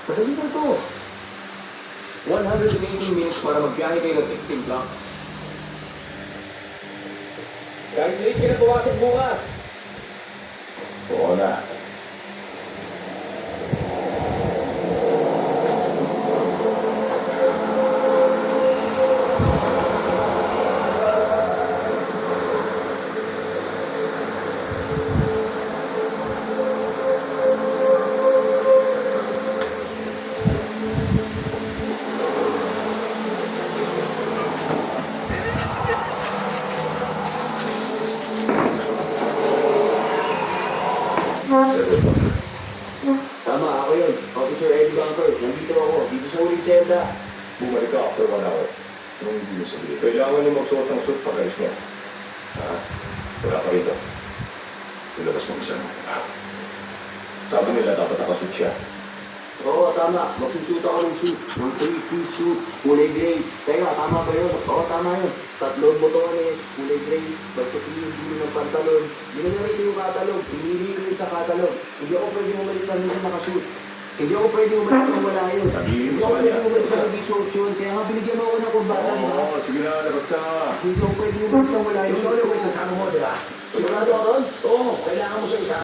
Madali lang to. 180 minutes para magbiyahe kayo ng 16 blocks. Kahit late ka na pumasok bukas. Oo na. Tama, ako yun. Officer Eddie Bunker. Nandito ako. Dito sa uling senda. Bumalik ka after 1 hour. Anong hindi mo sabihin? Kailangan niyo magsuot ng suit pag-alis niya. Ha? Wala pa rito. Ilabas mo isa. Sabi nila dapat nakasuit siya. Oo, tama. Magsusuit ako ng suit. Ng 3-piece suit. Kulay gray. Teka, tama ba yun? Oo, tama yun. 3 botones. Kulay gray. Pagkakili yung dulo ng pantalon. Binigyan ko yung katalog. Pinili ko yun sa katalog. Hindi ako pwede umalis na minsan nakasuit. Hindi ako pwede umalis na wala yun. Sabihin Hindi mo ako sa pwede kanya. umalis na hindi suot yun. Kaya nga binigyan mo ako ng kumbata, di ba? Oo, sige na, labas ka. Hindi ako pwede umalis na wala yun. Gusto ko yung isasama mo, di ba? Sigurado ako ron? Oo, kailangan mo siya isa.